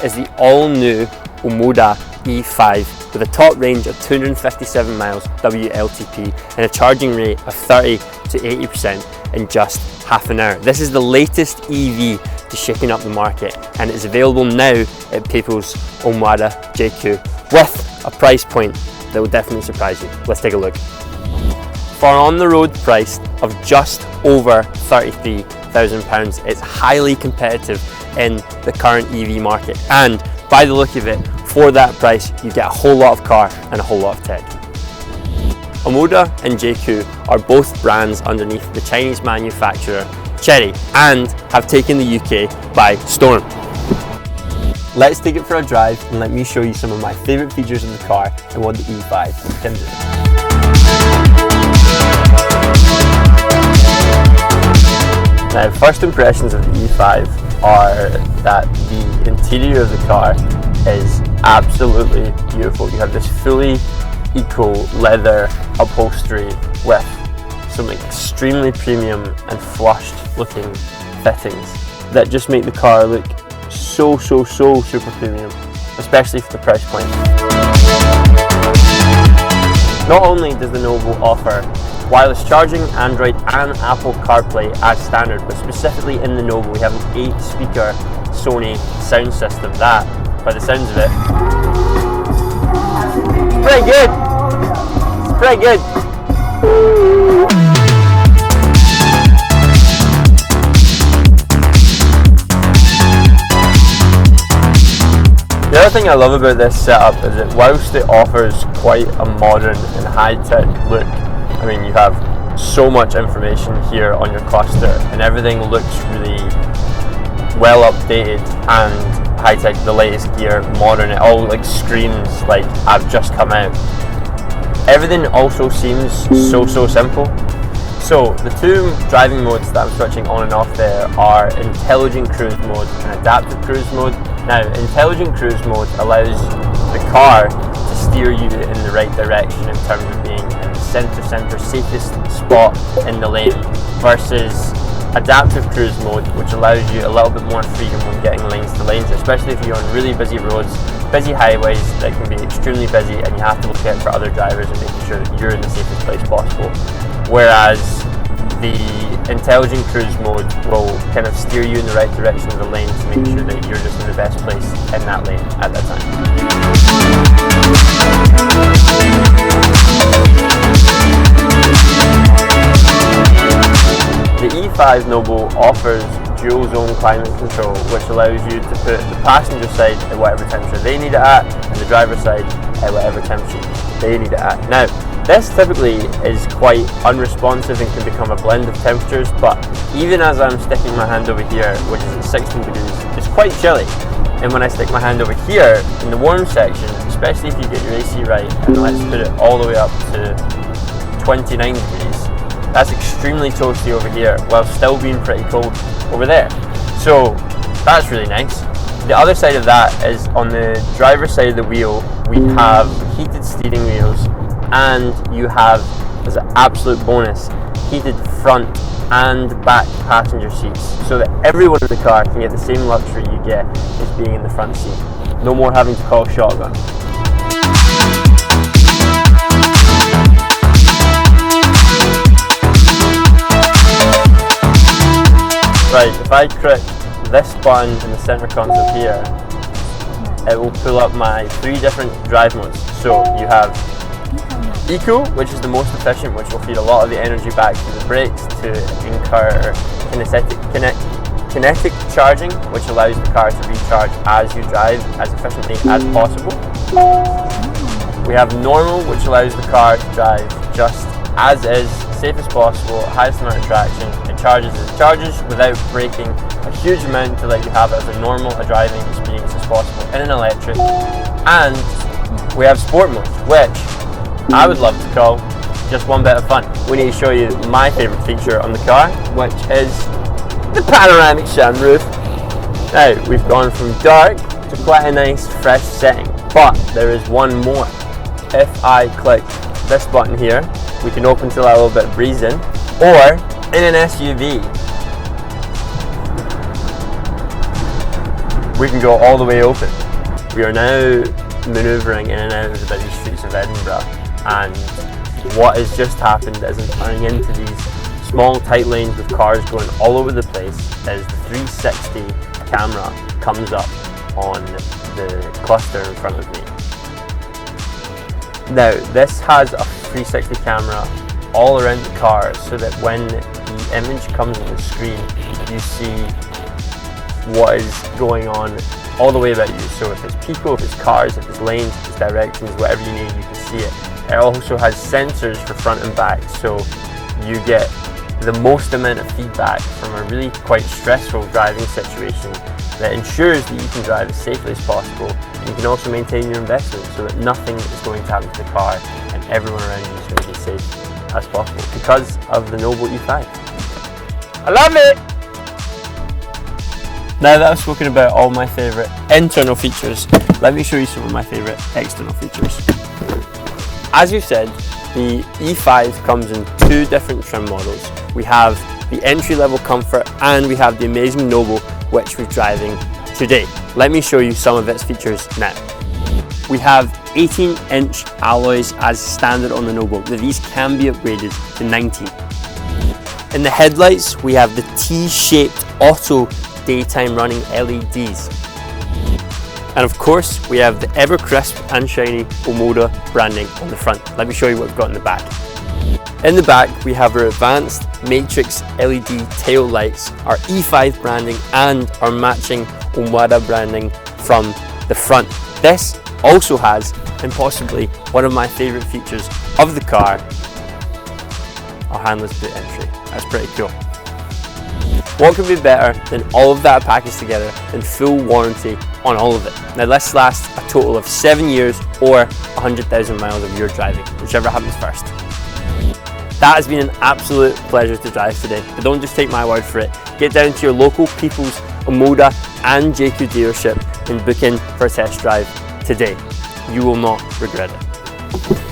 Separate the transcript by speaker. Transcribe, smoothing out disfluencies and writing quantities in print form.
Speaker 1: is the all-new Omoda E5 with a top range of 257 miles WLTP and a charging rate of 30 to 80% in just half an hour. This is the latest EV to shaking up the market, and it's available now at people's Omoda JQ with a price point that will definitely surprise you. Let's take a look. For an on-the-road price of just over £33,000, it's highly competitive in the current EV market, and by the look of it, for that price you get a whole lot of car and a whole lot of tech. Omoda and JQ are both brands underneath the Chinese manufacturer Chery and have taken the UK by storm. Let's take it for a drive and let me show you some of my favourite features of the car and what the E5 can do. Now, first impressions of the E5 are that the interior of the car is absolutely beautiful. You have this fully eco leather upholstery with some extremely premium and flushed looking fittings that just make the car look so super premium, especially for the price point. Not only does the Noble offer wireless charging, Android and Apple CarPlay as standard, but specifically in the Noble we have an 8-speaker Sony sound system that, by the sounds of it, it's pretty good. It's pretty good. The other thing I love about this setup is that whilst it offers quite a modern and high-tech look, I mean, you have so much information here on your cluster and everything looks really well updated and high-tech, the latest gear, modern. It all like screams like I've just come out. Everything also seems so simple. So the two driving modes that I'm switching on and off there are intelligent cruise mode and adaptive cruise mode. Now, intelligent cruise mode allows the car to steer you in the right direction in terms of being in the center safest spot in the lane, versus adaptive cruise mode, which allows you a little bit more freedom when getting lanes to lanes, especially if you're on really busy roads, busy highways that can be extremely busy and you have to look out for other drivers and making sure that you're in the safest place possible. Whereas the intelligent cruise mode will kind of steer you in the right direction of the lane to make sure that you're just in the best place in that lane at that time. The E5 Noble offers dual zone climate control, which allows you to put the passenger side at whatever temperature they need it at and the driver's side at whatever temperature they need it at. Now, this typically is quite unresponsive and can become a blend of temperatures, but even as I'm sticking my hand over here, which is at 16 degrees, it's quite chilly. And when I stick my hand over here in the warm section, especially if you get your AC right, and let's put it all the way up to 29 degrees, that's extremely toasty over here while still being pretty cold over there. So that's really nice. The other side of that is on the driver's side of the wheel, we have heated steering wheels, and you have, as an absolute bonus, heated front and back passenger seats, so that everyone in the car can get the same luxury you get as being in the front seat. No more having to call shotgun. Right, if I click this button in the center console here, it will pull up my 3 different drive modes. So you have Eco, which is the most efficient, which will feed a lot of the energy back to the brakes to incur kinetic charging, which allows the car to recharge as you drive as efficiently as possible. We have Normal, which allows the car to drive just as is, safe as possible, highest amount of traction. It charges without braking a huge amount to let you have as normal a driving experience as possible in an electric. And we have Sport mode, which I would love to call just one bit of fun. We need to show you my favourite feature on the car, which is the panoramic sunroof. Now, we've gone from dark to quite a nice fresh setting, but there is one more. If I click this button here, we can open to allow a little bit of breeze in, or in an SUV. we can go all the way open. We are now manoeuvring in and out of the busy streets of Edinburgh, and what has just happened is I'm turning into these small tight lanes with cars going all over the place as the 360 camera comes up on the cluster in front of me. Now this has a 360 camera all around the car so that when the image comes on the screen you see what is going on all the way about you. So if it's people, if it's cars, if it's lanes, if it's directions, whatever you need, you can see it. It also has sensors for front and back, so you get the most amount of feedback from a really quite stressful driving situation that ensures that you can drive as safely as possible, and you can also maintain your investment so that nothing is going to happen to the car and everyone around you is going to be safe as possible because of the Omoda E5. I love it! Now that I've spoken about all my favourite internal features, let me show you some of my favourite external features. As you said, the E5 comes in two different trim models. We have the entry-level comfort and we have the amazing Noble, which we're driving today. Let me show you some of its features now. We have 18-inch alloys as standard on the Noble, but these can be upgraded to 19. In the headlights, we have the T-shaped auto daytime running LEDs. And of course, we have the ever crisp and shiny Omoda branding on the front. Let me show you what we've got in the back. In the back, we have our advanced matrix LED tail lights, our E5 branding, and our matching Omoda branding from the front. This also has, and possibly one of my favorite features of the car, a handless boot entry. That's pretty cool. What could be better than all of that packaged together and full warranty on all of it? Now this lasts a total of 7 years or 100,000 miles of your driving, whichever happens first. That has been an absolute pleasure to drive today, but don't just take my word for it. Get down to your local People's, Omoda and JQ dealership and book in for a test drive today. You will not regret it.